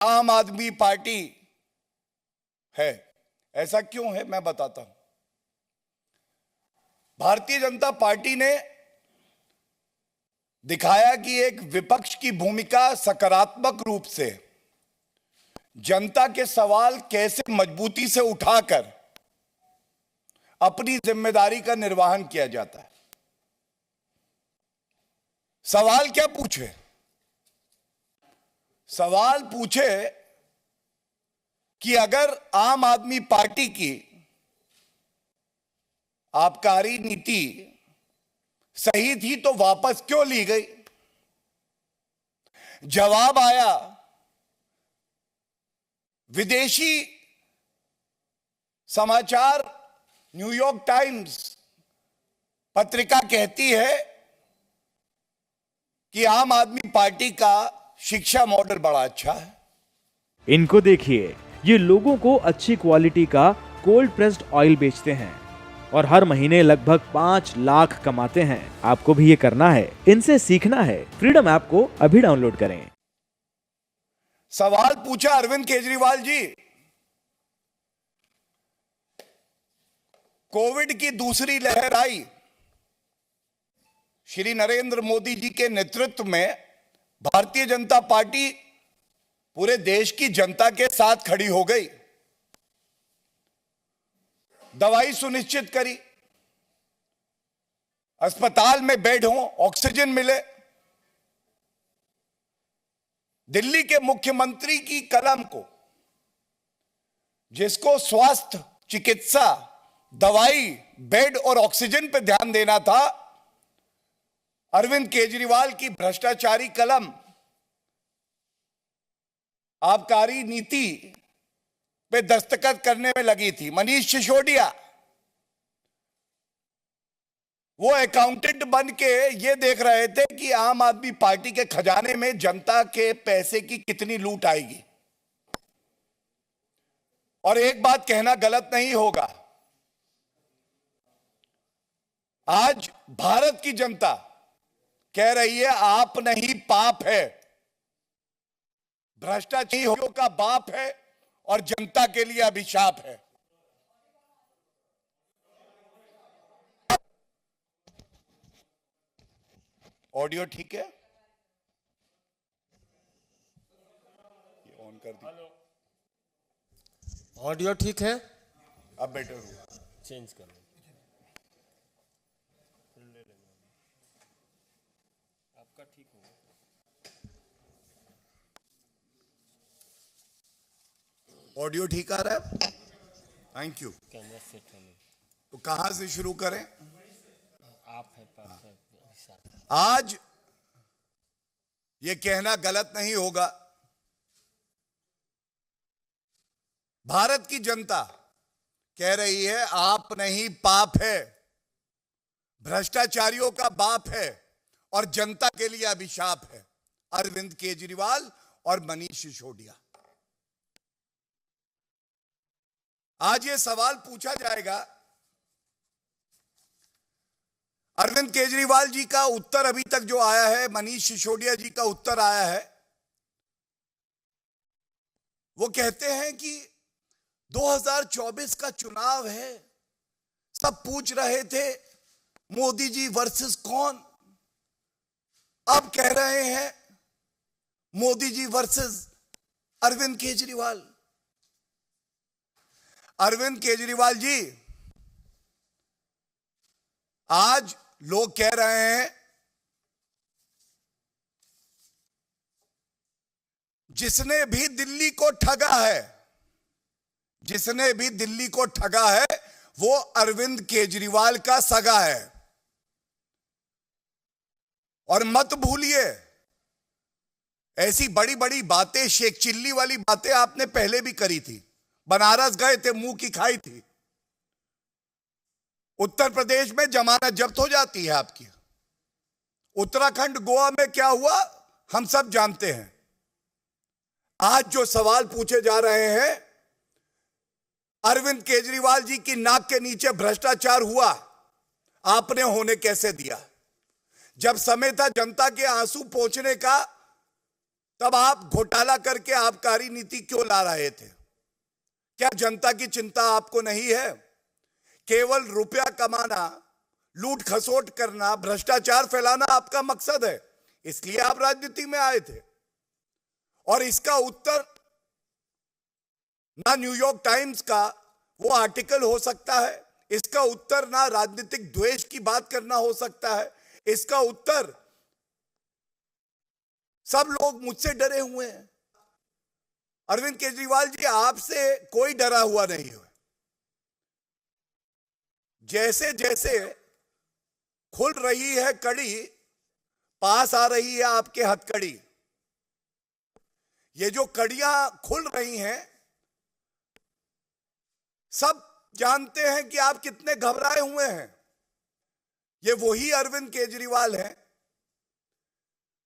आम आदमी पार्टी है। ऐसा क्यों है, मैं बताता हूं। भारतीय जनता पार्टी ने दिखाया कि एक विपक्ष की भूमिका सकारात्मक रूप से जनता के सवाल कैसे मजबूती से उठाकर अपनी जिम्मेदारी का निर्वहन किया जाता है। सवाल क्या पूछे? सवाल पूछे कि अगर आम आदमी पार्टी की आबकारी नीति सही थी तो वापस क्यों ली गई? जवाब आया, विदेशी समाचार न्यूयॉर्क टाइम्स पत्रिका कहती है कि आम आदमी पार्टी का शिक्षा मॉडल बड़ा अच्छा है। इनको देखिए, ये लोगों को अच्छी क्वालिटी का कोल्ड प्रेस्ड ऑयल बेचते हैं और हर महीने लगभग 5 लाख कमाते हैं। आपको भी ये करना है, इनसे सीखना है। फ्रीडम ऐप को अभी डाउनलोड करें। सवाल पूछा अरविंद केजरीवाल जी, कोविड की दूसरी लहर आई, श्री नरेंद्र मोदी जी के नेतृत्व में भारतीय जनता पार्टी पूरे देश की जनता के साथ खड़ी हो गई, दवाई सुनिश्चित करी, अस्पताल में बेड हो, ऑक्सीजन मिले। दिल्ली के मुख्यमंत्री की कलम को, जिसको स्वास्थ्य, चिकित्सा, दवाई, बेड और ऑक्सीजन पर ध्यान देना था, अरविंद केजरीवाल की भ्रष्टाचारी कलम आबकारी नीति पे दस्तखत करने में लगी थी। मनीष सिसोदिया वो अकाउंटेंट बन के ये देख रहे थे कि आम आदमी पार्टी के खजाने में जनता के पैसे की कितनी लूट आएगी। और एक बात कहना गलत नहीं होगा, आज भारत की जनता कह रही है आप नहीं पाप है, भ्रष्टाचारियों का बाप है और जनता के लिए अभिशाप है। ऑडियो ठीक है? ये ऑन कर दी। ऑडियो ठीक है? अब बेटर हुआ, चेंज कर लो। आपका ठीक होगा। ऑडियो ठीक आ रहा है? Thank you. कैमरा सेट होने तो कहां से शुरू करें? आप है परफेक्ट। आज ये कहना गलत नहीं होगा, भारत की जनता कह रही है आप नहीं पाप है, भ्रष्टाचारियों का बाप है और जनता के लिए अभिशाप है। अरविंद केजरीवाल और मनीष सिसोदिया। आज ये सवाल पूछा जाएगा, अरविंद केजरीवाल जी का उत्तर अभी तक जो आया है, मनीष सिसोदिया जी का उत्तर आया है, वो कहते हैं कि 2024 का चुनाव है, सब पूछ रहे थे मोदी जी वर्सेस कौन, अब कह रहे हैं मोदी जी वर्सेस अरविंद केजरीवाल। अरविंद केजरीवाल जी, आज लोग कह रहे हैं जिसने भी दिल्ली को ठगा है, जिसने भी दिल्ली को ठगा है वो अरविंद केजरीवाल का सगा है। और मत भूलिए, ऐसी बड़ी बड़ी बातें, शेख चिल्ली वाली बातें आपने पहले भी करी थी। बनारस गए थे, मुंह की खाई थी। उत्तर प्रदेश में जमानत जब्त हो जाती है आपकी। उत्तराखंड, गोवा में क्या हुआ हम सब जानते हैं। आज जो सवाल पूछे जा रहे हैं, अरविंद केजरीवाल जी की नाक के नीचे भ्रष्टाचार हुआ, आपने होने कैसे दिया? जब समय था जनता के आंसू पोंछने का, तब आप घोटाला करके आबकारी नीति क्यों ला रहे थे? क्या जनता की चिंता आपको नहीं है? केवल रुपया कमाना, लूट खसोट करना, भ्रष्टाचार फैलाना आपका मकसद है, इसलिए आप राजनीति में आए थे। और इसका उत्तर ना न्यूयॉर्क टाइम्स का वो आर्टिकल हो सकता है, इसका उत्तर ना राजनीतिक द्वेष की बात करना हो सकता है, इसका उत्तर सब लोग मुझसे डरे हुए हैं। अरविंद केजरीवाल जी, आपसे कोई डरा हुआ नहीं है। जैसे जैसे खुल रही है कड़ी, पास आ रही है आपके हथकड़ी। ये जो कड़ियां खुल रही हैं, सब जानते हैं कि आप कितने घबराए हुए हैं। ये वही अरविंद केजरीवाल हैं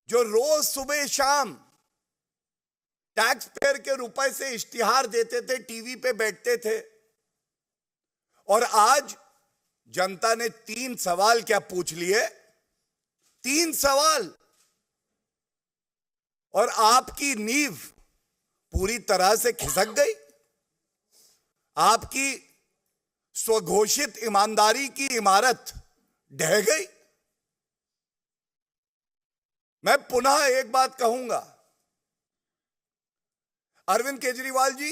जो रोज सुबह शाम टैक्स पेयर के रुपए से इश्तिहार देते थे, टीवी पे बैठते थे। और आज जनता ने 3 सवाल क्या पूछ लिए? 3 सवाल, और आपकी नींव पूरी तरह से खिसक गई। आपकी स्वघोषित ईमानदारी की इमारत ढह गई। मैं पुनः एक बात कहूंगा, अरविंद केजरीवाल जी,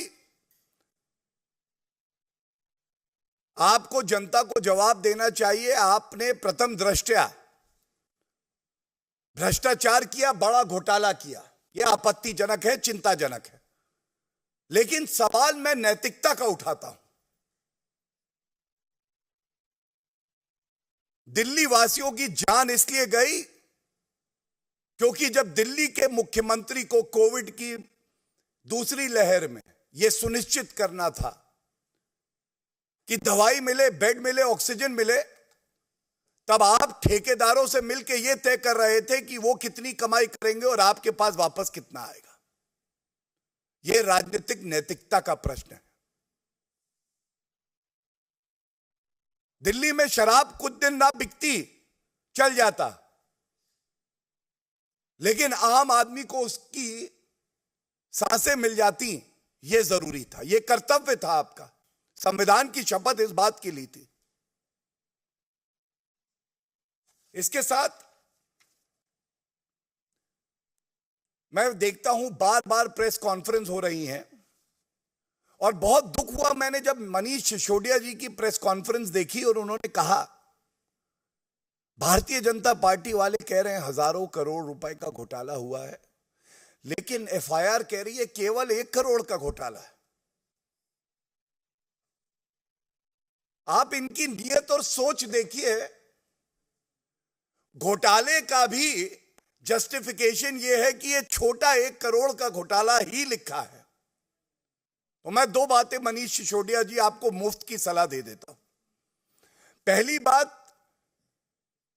आपको जनता को जवाब देना चाहिए। आपने प्रथम दृष्टया भ्रष्टाचार किया, बड़ा घोटाला किया, यह आपत्तिजनक है, चिंताजनक है। लेकिन सवाल मैं नैतिकता का उठाता हूं। दिल्ली वासियों की जान इसलिए गई क्योंकि जब दिल्ली के मुख्यमंत्री को कोविड की दूसरी लहर में यह सुनिश्चित करना था कि दवाई मिले, बेड मिले, ऑक्सीजन मिले, तब आप ठेकेदारों से मिलकर यह तय कर रहे थे कि वो कितनी कमाई करेंगे और आपके पास वापस कितना आएगा। यह राजनीतिक नैतिकता का प्रश्न है। दिल्ली में शराब कुछ दिन ना बिकती, चल जाता, लेकिन आम आदमी को उसकी सांसें मिल जाती, यह जरूरी था, यह कर्तव्य था आपका। संविधान की शपथ इस बात की ली थी। इसके साथ मैं देखता हूं बार बार प्रेस कॉन्फ्रेंस हो रही हैं, और बहुत दुख हुआ मैंने जब मनीष सिसोदिया जी की प्रेस कॉन्फ्रेंस देखी और उन्होंने कहा, भारतीय जनता पार्टी वाले कह रहे हैं हजारों करोड़ रुपए का घोटाला हुआ है, लेकिन एफआईआर कह रही है केवल 1 करोड़ का घोटाला है। आप इनकी नीयत और सोच देखिए। घोटाले का भी जस्टिफिकेशन यह है कि यह छोटा 1 करोड़ का घोटाला ही लिखा है। तो मैं 2 बातें मनीष सिसोदिया जी आपको मुफ्त की सलाह दे देता हूं। पहली बात,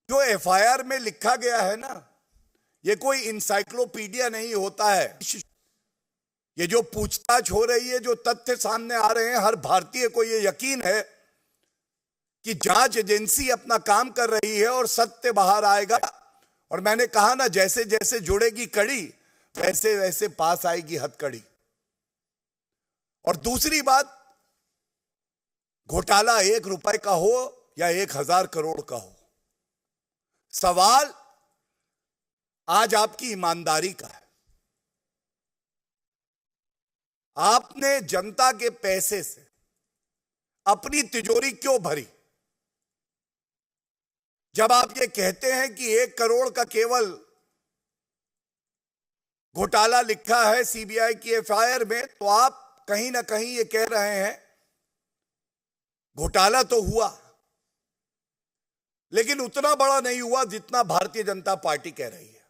जो एफआईआर में लिखा गया है ना, यह कोई इंसाइक्लोपीडिया नहीं होता है। ये जो पूछताछ हो रही है, जो तथ्य सामने आ रहे हैं, हर भारतीय को यह यकीन है कि जांच एजेंसी अपना काम कर रही है और सत्य बाहर आएगा। और मैंने कहा ना, जैसे जैसे जुड़ेगी कड़ी, वैसे वैसे पास आएगी हथकड़ी। और दूसरी बात, घोटाला 1 रुपए का हो या 1000 करोड़ का हो, सवाल आज आपकी ईमानदारी का है। आपने जनता के पैसे से अपनी तिजोरी क्यों भरी? जब आप ये कहते हैं कि 1 करोड़ का केवल घोटाला लिखा है सीबीआई की एफआईआर में, तो आप कहीं ना कहीं ये कह रहे हैं घोटाला तो हुआ, लेकिन उतना बड़ा नहीं हुआ जितना भारतीय जनता पार्टी कह रही है।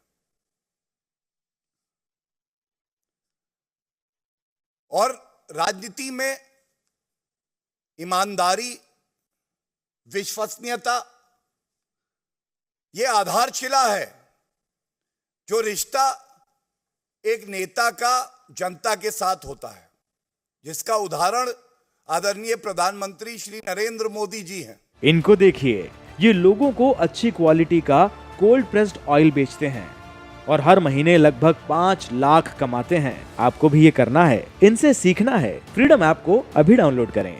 और राजनीति में ईमानदारी, विश्वसनीयता, यह आधारशिला है। जो रिश्ता एक नेता का जनता के साथ होता है, जिसका उदाहरण आदरणीय प्रधानमंत्री श्री नरेंद्र मोदी जी हैं। इनको देखिए, ये लोगों को अच्छी क्वालिटी का कोल्ड प्रेस्ड ऑयल बेचते हैं और हर महीने लगभग 5 लाख कमाते हैं। आपको भी ये करना है, इनसे सीखना है। फ्रीडम ऐप को अभी डाउनलोड करें।